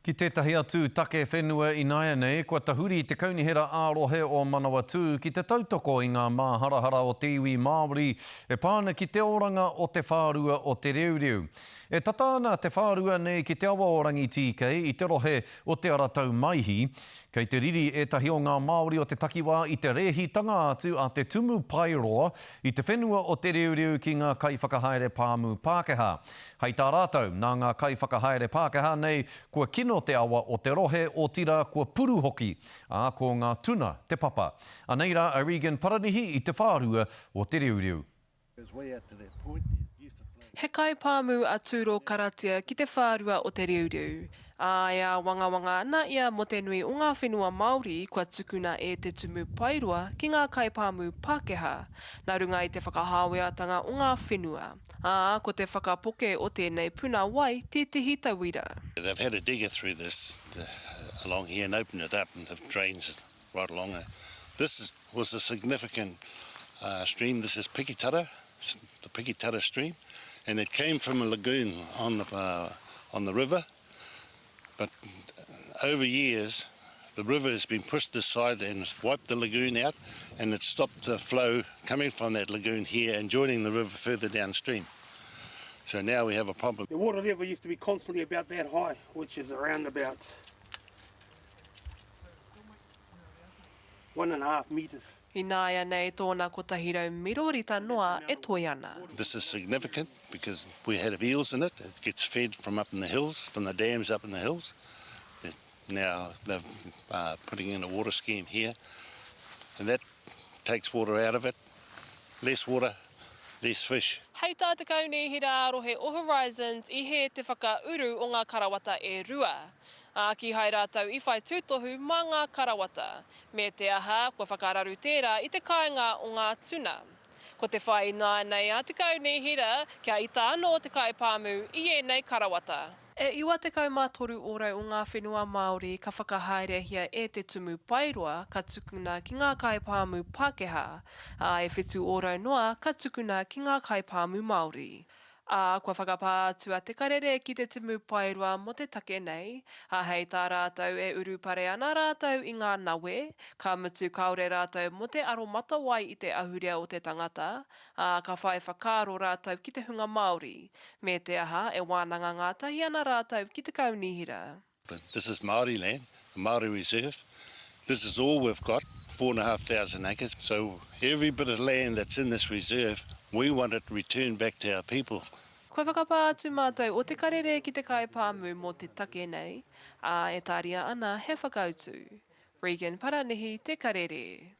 Ki tētahi atu take whenua I Naia nei, kua tahuri te kaunihera ārohe o Manawatu ki te tautoko I ngā māharahara o te iwi Māori e pāna ki te oranga o te whārua o te reureu. E tatāna te whārua nei ki te awa o Rangitike I te rohe o te aratau maihi, kei te riri etahi o ngā Māori o te takiwā I te rehitanga atu a te tumu pairoa I te whenua o te reureu ki ngā kaiwhakahaere pāmu Pākehā. Hei tā rātou, nā ngā kaiwhakahaere Pākehā nei, kua kino te awa o te rohe o tira kua puru hoki, ko ngā tuna te papa. Aneira, a Regan Paranihi I te whārua o te reureu. He kai pāmu a tūro karatia ki te whārua o te reureu. Ia wangawanga ana ia mo te nui o ngā whenua Māori kua tukuna e te tumu pairoa ki ngā kai pāmu Pākehā, nā runga I te whakahaweatanga o ngā whenua. Ko te whakapoke o tēnei puna wai tētihi tauira. They've had a digger through this along here and opened it up and have drains right along it. This was a significant stream. This is Pikitara, the Pikitara stream, and it came from a lagoon on the river. But over years, the river has been pushed aside and wiped the lagoon out, and it stopped the flow coming from that lagoon here and joining the river further downstream. So now we have a problem. The water level used to be constantly about that high, which is around about 1.5 metres. I Naia nei tōna kotahirau mirorita noa e toi ana. This is significant because we had eels in it. It gets fed from up in the hills, from the dams up in the hills. Now they're putting in a water scheme here, and that takes water out of it. Less water, less fish. Hei tā te kaunihira arohe o Horizons I he te whakauru o ngā karawata e rua. Ki hai rātau I whai tūtohu mā ngā karawata. Me te aha, kua whakararu tērā I te kāinga o ngā tuna. Ko te whai nā nei a te kaunihira, kia ita anō te kai pāmu I ēnei karawata. E iwa te kaumātoru ora o ngā whenua Māori ka whakahaerehia e te tumu pairoa ka tukuna ki ngā kai pāmu Pākehā, e whetu ora noa ka tukuna ki ngā kai pāmu Māori. Kua whakapātua te karere ki te tumu pairoa mo te take nei, hei tā rātau e uru pare ana rātau I ngā nawe, ka mutu kaore rātau mo te aromata wai I te ahurea o te tangata, ka whai whakaro rātau ki te hunga Māori, me te aha e wānanga ngātahi ana rātau ki te kaunihira. But this is Māori land, a Māori reserve. This is all we've got, 4,500 acres. So every bit of land that's in this reserve, we want it returned back to our people. Koe whakapātu mātou o te karere ki te kai pāmu mo te take nei, e tāria ana he whakautu. Regan Paranihi, te karere.